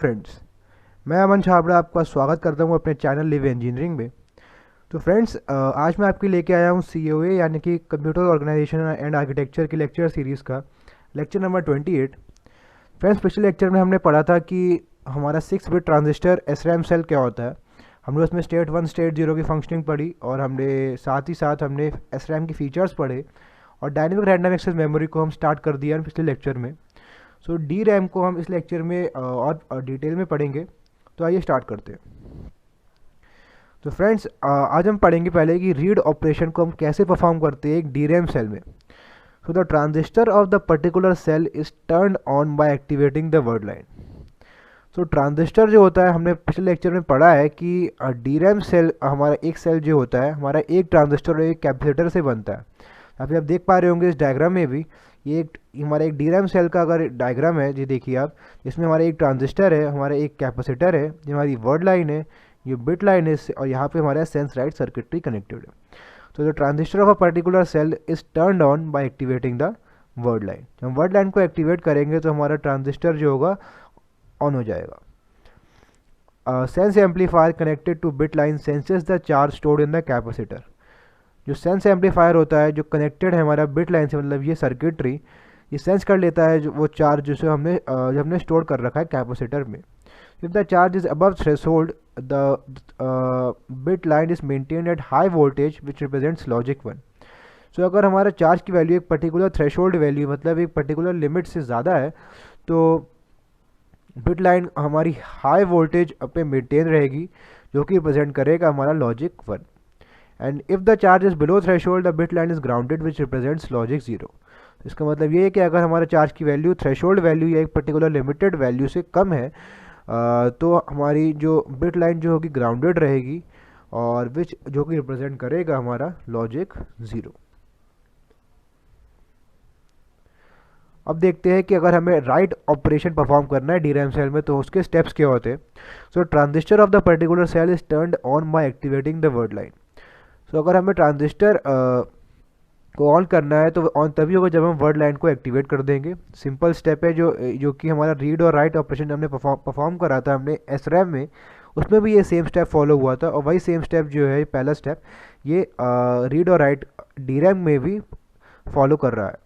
Friends, मैं अमन छाबड़ा आपका स्वागत करता हूं अपने चैनल लिव इंजीनियरिंग में। तो फ्रेंड्स, आज मैं आपके लेके आया हूं COA यानी कि कंप्यूटर ऑर्गेनाइजेशन एंड आर्किटेक्चर की लेक्चर सीरीज़ का लेक्चर नंबर 28। फ्रेंड्स, पिछले लेक्चर में हमने पढ़ा था कि हमारा 6 बिट ट्रांजिस्टर SRAM सेल क्या होता है। हमने उसमें स्टेट 1 स्टेट 0 की फंक्शनिंग पढ़ी और हमने साथ ही साथ हमने SRAM की फीचर्स पढ़े और डायनेमिक रैंडम एक्सेस मेमोरी को हम स्टार्ट कर दिया पिछले लेक्चर में। सो DRAM को हम इस लेक्चर में और डिटेल में पढ़ेंगे। तो आइए स्टार्ट करते हैं। तो फ्रेंड्स, आज हम पढ़ेंगे पहले कि रीड ऑपरेशन को हम कैसे परफॉर्म करते हैं एक DRAM सेल में। So the transistor of the particular cell is turn on by activating the word line. So transistor जो होता है, हमने पिछले लेक्चर में पढ़ा है कि DRAM सेल, हमारा एक सेल जो होता है हमारा एक ट्रांजिस्टर और एक कैपेसिटर से बनता है। अभी आप देख पा रहे होंगे इस डायग्राम में भी, ये एक हमारा एक DRAM सेल का अगर डायग्राम है, ये देखिए आप, इसमें हमारा एक ट्रांजिस्टर है, हमारा एक कैपेसिटर है, ये हमारी वर्ड लाइन है, ये बिट लाइन है और यहाँ पे हमारा सेंस राइट सर्किटरी कनेक्टेड है। तो the transistor of a particular cell is turned on by activating the word line. जब हम वर्ड लाइन को एक्टिवेट करेंगे तो हमारा ट्रांजिस्टर जो होगा ऑन हो जाएगा। Sense amplifier connected two bit line senses the charge stored in the capacitor. जो सेंस एम्पलीफायर होता है जो कनेक्टेड है हमारा बिट लाइन से, मतलब ये सर्किटरी, ये सेंस कर लेता है जो वो चार्ज जिसे हमने स्टोर कर रखा है कैपेसिटर में। If the charge is above threshold the bit line is maintained at high voltage which represents logic 1। सो अगर हमारा चार्ज की वैल्यू एक पर्टिकुलर थ्रेशोल्ड वैल्यू, मतलब एक पर्टिकुलर लिमिट से ज़्यादा है, तो बिट लाइन हमारी हाई वोल्टेज पे मेंटेन रहेगी, जो कि रिप्रेजेंट करेगा हमारा logic 1। And if the charge is below threshold the bit line is grounded which represents logic 0। इसका मतलब ये है कि अगर हमारा चार्ज की वैल्यू थ्रेशोल्ड वैल्यू या एक पर्टिकुलर लिमिटेड वैल्यू से कम है, तो हमारी जो बिट लाइन जो होगी ग्राउंडेड रहेगी और विच जो कि रिप्रेजेंट करेगा हमारा लॉजिक 0। अब देखते हैं कि अगर हमें राइट ऑपरेशन परफॉर्म करना है DRAM सेल में तो उसके स्टेप्स क्या होते हैं। So transistor of the particular cell is turned on by activating the word line. So अगर हमें ट्रांजिस्टर को ऑन करना है तो ऑन तभी होगा जब हम वर्ड लाइन को एक्टिवेट कर देंगे। सिंपल स्टेप है जो कि हमारा रीड और राइट ऑपरेशन हमने परफॉर्म करा था हमने SRAM में, उसमें भी ये सेम स्टेप फॉलो हुआ था और वही सेम स्टेप जो है पहला स्टेप ये रीड और राइट DRAM में भी फॉलो कर रहा है।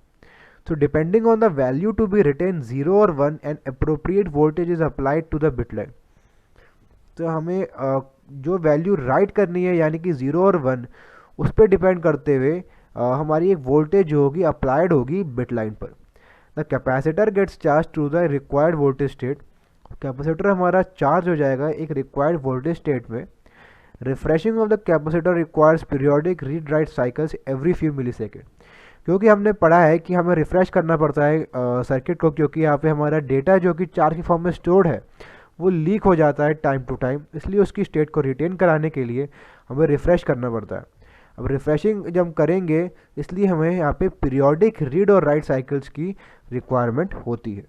So depending on the value to be written 0 or 1, an appropriate voltage is applied to the bit line। तो हमें जो वैल्यू राइट करनी है यानी कि 0 और 1, उस पर डिपेंड करते हुए हमारी एक वोल्टेज जो होगी अप्लाइड होगी बिट लाइन पर। The capacitor gets charge to the required voltage state. Capacitor हमारा चार्ज हो जाएगा एक रिक्वायर्ड वोल्टेज स्टेट में। Refreshing of the capacitor requires periodic read write cycles every few millisecond. क्योंकि हमने पढ़ा है कि हमें रिफ़्रेश करना पड़ता है सर्किट को, क्योंकि यहाँ पे हमारा डेटा जो कि चार्ज की फॉर्म में स्टोर्ड है वो लीक हो जाता है टाइम टू टाइम, इसलिए उसकी स्टेट को रिटेन कराने के लिए हमें रिफ़्रेश करना पड़ता है। अब रिफ़्रेशिंग जब हम करेंगे इसलिए हमें यहाँ पे पीरियोडिक रीड और राइट साइकिल्स की रिक्वायरमेंट होती है।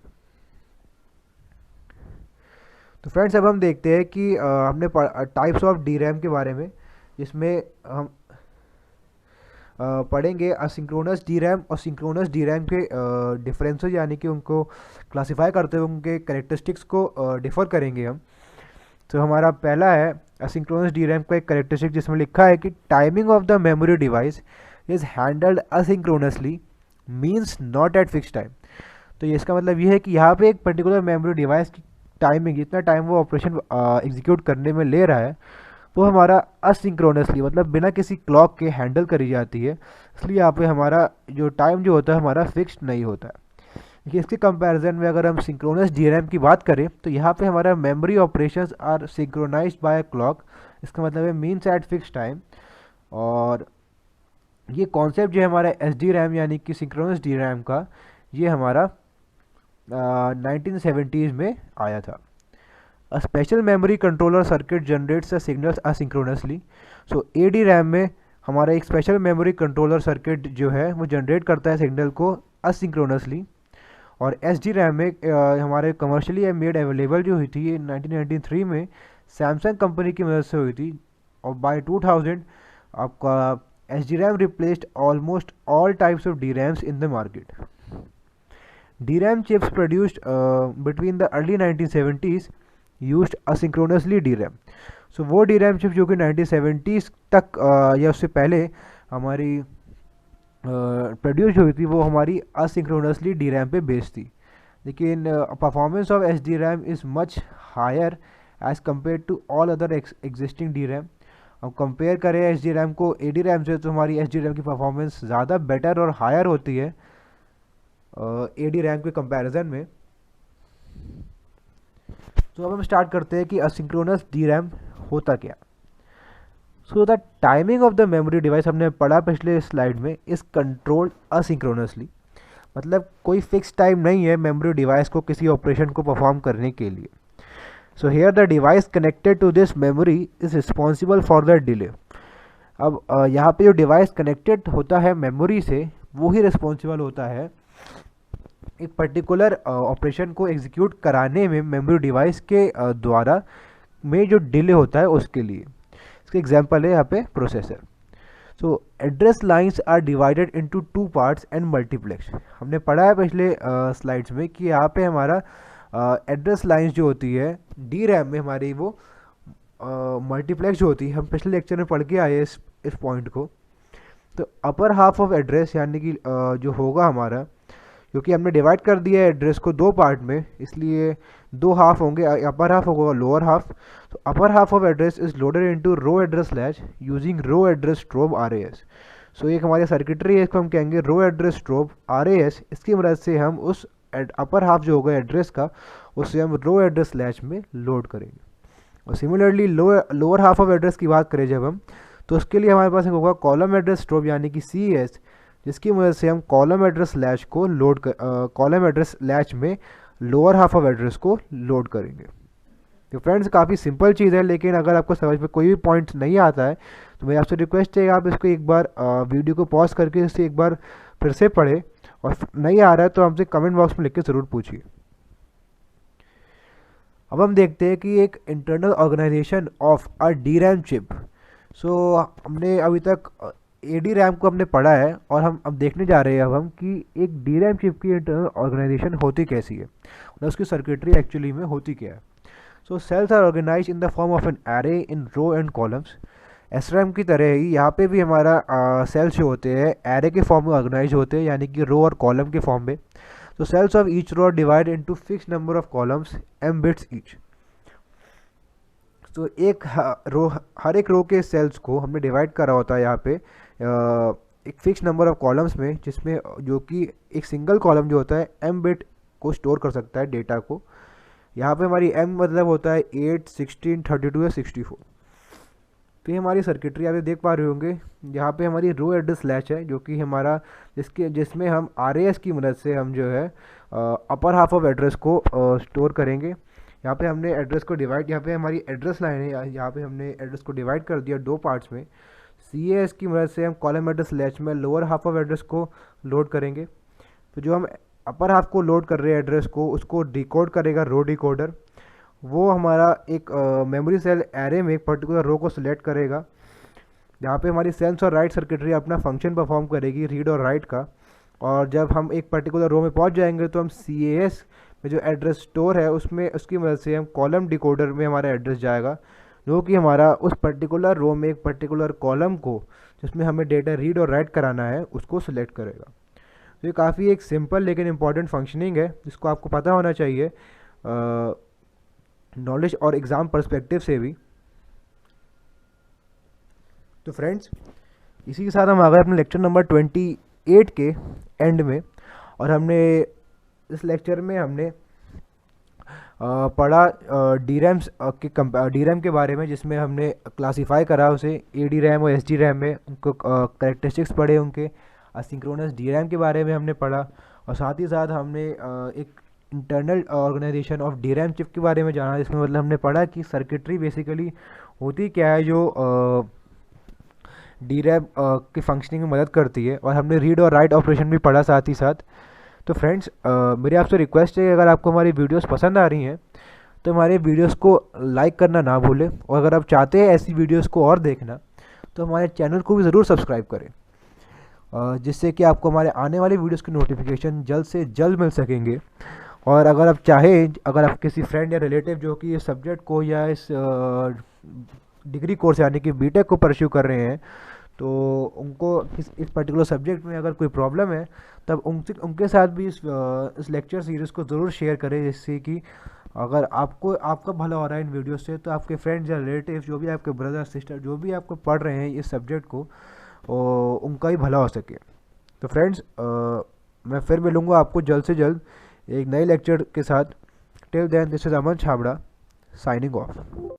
तो फ्रेंड्स, अब हम देखते हैं कि हमने टाइप्स ऑफ DRAM के बारे में, जिसमें हम पढ़ेंगे असिंक्रोनस DRAM और सिंक्रोनस DRAM के डिफरेंसेस, यानी कि उनको क्लासिफाई करते हुए उनके कैरेक्टरिस्टिक्स को डिफ़र करेंगे हम। तो हमारा पहला है असिंक्रोनस DRAM का एक कैरेक्टरिस्टिक जिसमें लिखा है कि timing of the memory device is handled asynchronously means not at fix time. तो ये इसका मतलब ये है कि यहाँ पे एक पर्टिकुलर मेमोरी डिवाइस की टाइमिंग, जितना टाइम वो ऑपरेशन एग्जीक्यूट करने में ले रहा है, वो हमारा असिंक्रोनसली मतलब बिना किसी क्लॉक के हैंडल करी जाती है। इसलिए यहाँ पे हमारा जो टाइम जो होता है हमारा फिक्स्ड नहीं होता है। देखिए, इसके कंपैरिजन में अगर हम सिंक्रोनस DRAM की बात करें तो यहाँ पे हमारा memory operations are synchronised by clock. इसका मतलब है मीन्स एट फिक्स टाइम। और ये कॉन्सेप्ट जो है हमारा SDRAM यानी कि सिंक्रोनस DRAM का, ये हमारा 1970s में आया था। A special memory controller circuit generates the signals asynchronously। So ADRAM में हमारा एक स्पेशल मेमोरी कंट्रोलर सर्किट जो है वो जनरेट करता है सिग्नल को असिंक्रोनसली। और SDRAM में हमारे कमर्शियली मेड अवेलेबल जो हुई थी ये 1993 में सैमसंग कंपनी की मदद से हुई थी। और बाय 2000 आपका SDRAM replaced almost all types of DRAMs in the market। DRAM chips produced between the early 1970s used asynchronously DRAM। सो वो DRAM चिप जो कि 1970s तक या उससे पहले हमारी प्रोड्यूस हुई थी, वो हमारी असिंक्रोनसली DRAM पे बेस्ड थी। लेकिन performance of SDRAM is much higher as compare to all other existing DRAM। हम कंपेयर करें SDRAM को ADRAM से, तो हमारी SDRAM की परफॉर्मेंस ज़्यादा बेटर और हायर होती है ADRAM के कंपैरिजन में। तो अब हम स्टार्ट करते हैं कि असिंक्रोनस DRAM होता क्या। So the timing of the memory device, हमने पढ़ा पिछले स्लाइड में, इज़ कंट्रोल्ड असिंक्रोनसली। मतलब कोई फिक्स टाइम नहीं है मेमोरी डिवाइस को किसी ऑपरेशन को परफॉर्म करने के लिए। So here the device connected to this memory is responsible for the delay. अब यहाँ पे जो डिवाइस कनेक्टेड होता है मेमोरी से, वो ही रिस्पॉन्सिबल होता है एक पर्टिकुलर ऑपरेशन को एग्जीक्यूट कराने में मेमोरी डिवाइस के द्वारा में जो डिले होता है उसके लिए। इसका एग्जांपल है यहाँ पे processor. So address lines are divided into 2 parts and multiplex. हमने पढ़ा है पिछले स्लाइड्स में कि यहाँ पे हमारा एड्रेस लाइंस जो होती है DRAM में हमारी, वो मल्टीप्लेक्स जो होती है, हम पिछले लेक्चर में पढ़ के आए इस पॉइंट को। तो अपर हाफ ऑफ एड्रेस यानी कि जो होगा हमारा, क्योंकि हमने डिवाइड कर दिया है एड्रेस को 2 पार्ट में, इसलिए 2 हाफ होंगे, अपर हाफ होगा लोअर हाफ। तो upper half of address is loaded into row address latch using row address strobe RAS। So एक हमारी सर्किटरी है, इसको हम कहेंगे रो एड्रेस स्ट्रोब RAS। इसकी मदद से हम उस अपर हाफ जो होगा एड्रेस का, उससे हम रो एड्रेस लैच में लोड करेंगे। और similarly lower half of address की बात करें जब हम, तो उसके लिए हमारे पास एक होगा कॉलम एड्रेस स्ट्रोब यानी कि CS, जिसकी मदद से हम कॉलम एड्रेस लैच को कॉलम एड्रेस लैच में लोअर हाफ ऑफ एड्रेस को लोड करेंगे। तो फ्रेंड्स काफ़ी सिंपल चीज़ है, लेकिन अगर आपको समझ में कोई भी पॉइंट नहीं आता है तो मेरी आपसे रिक्वेस्ट है आप इसको एक बार वीडियो को पॉज करके इसे एक बार फिर से पढ़ें, और नहीं आ रहा है तो हमसे कमेंट बॉक्स में लिख के ज़रूर पूछिए। अब हम देखते हैं कि एक internal organisation of a DRAM chip. So हमने अभी तक ADRAM को हमने पढ़ा है, और हम अब देखने जा रहे हैं अब हम कि एक DRAM चिप की इंटरनल ऑर्गेनाइजेशन होती कैसी है, और उसकी सर्किटरी एक्चुअली में होती क्या है। So cells are organise in the form of an array in row and columns. SRAM की तरह ही यहाँ पे भी हमारा सेल्स जो होते हैं एरे के फॉर्म में ऑर्गेनाइज होते हैं, यानी कि रो और कॉलम के फॉर्म में। तो cells of each row are divide into fix number of columns m bits each. तो हर एक रो के सेल्स को हमने डिवाइड करा होता है यहाँ पे एक फिक्स नंबर ऑफ कॉलम्स में, जिसमें जो कि एक सिंगल कॉलम जो होता है m बिट को स्टोर कर सकता है डेटा को। यहाँ पे हमारी m मतलब होता है 8, 16, 32 या 64। तो ये हमारी सर्किटरी आप देख पा रहे होंगे। यहाँ पे हमारी रो एड्रेस लैच है, जो कि हमारा जिसमें हम RAS की मदद से हम जो है अपर हाफ ऑफ एड्रेस को स्टोर करेंगे। यहाँ पे हमने एड्रेस को डिवाइड, यहाँ पे हमारी एड्रेस लाइन है, यहाँ पे हमने एड्रेस को डिवाइड कर दिया 2 पार्ट्स में। CAS की मदद से हम कॉलम एड्रेस लैच में लोअर हाफ ऑफ एड्रेस को लोड करेंगे। तो जो हम अपर हाफ को लोड कर रहे हैं एड्रेस को, उसको डिकोड करेगा रो डिकोडर। वो हमारा एक मेमोरी सेल एरे में एक पर्टिकुलर रो को सिलेक्ट करेगा, जहाँ पे हमारी सेंस और राइट सर्किटरी अपना फंक्शन परफॉर्म करेगी रीड और राइट का। और जब हम एक पर्टिकुलर रो में पहुँच जाएंगे तो हम CAS में जो एड्रेस स्टोर है उसमें उसकी मदद से हम कॉलम डिकोडर में हमारा एड्रेस जाएगा, जो कि हमारा उस पर्टिकुलर रो में एक पर्टिकुलर कॉलम को जिसमें हमें डेटा रीड और राइट कराना है उसको सिलेक्ट करेगा। तो ये काफ़ी एक सिंपल लेकिन इम्पॉर्टेंट फंक्शनिंग है, जिसको आपको पता होना चाहिए नॉलेज और एग्ज़ाम पर्सपेक्टिव से भी। तो फ्रेंड्स इसी के साथ हम आ गए अपने लेक्चर नंबर 28 के एंड में, और हमने इस लेक्चर में हमने पढ़ा DRAM के बारे में, जिसमें हमने क्लासीफाई करा उसे ADRAM और SDRAM में, उनको करेक्टरिस्टिक्स पढ़े, उनके असिंक्रोनस DRAM के बारे में हमने पढ़ा, और साथ ही साथ हमने एक internal organisation of DRAM chip के बारे में जाना, जिसमें मतलब हमने पढ़ा कि सर्किटरी बेसिकली होती क्या है जो DRAM की फंक्शनिंग में मदद करती है, और हमने रीड और राइट ऑपरेशन भी पढ़ा साथ ही साथ। तो फ्रेंड्स मेरी आपसे रिक्वेस्ट है कि अगर आपको हमारी वीडियोस पसंद आ रही हैं तो हमारे वीडियोस को लाइक करना ना भूलें, और अगर आप चाहते हैं ऐसी वीडियोस को और देखना तो हमारे चैनल को भी ज़रूर सब्सक्राइब करें, जिससे कि आपको हमारे आने वाले वीडियोस की नोटिफिकेशन जल्द से जल्द मिल सकेंगे। और अगर आप चाहें, अगर आप किसी फ्रेंड या रिलेटिव जो कि इस सब्जेक्ट को या इस डिग्री कोर्स यानी कि बीटेक को परस्यू कर रहे हैं, तो उनको इस पर्टिकुलर सब्जेक्ट में अगर कोई प्रॉब्लम है, तब उनसे उनके साथ भी इस लेक्चर सीरीज़ को ज़रूर शेयर करें, जिससे कि अगर आपको आपका भला हो रहा है इन वीडियो से, तो आपके फ्रेंड्स या रिलेटिव जो भी आपके ब्रदर सिस्टर जो भी आपको पढ़ रहे हैं इस सब्जेक्ट को, उनका ही भला हो सके। तो फ्रेंड्स, मैं फिर मिलूँगा आपको जल्द से जल्द एक नए लेक्चर के साथ। Till then, this is Aman Chhabra, signing of.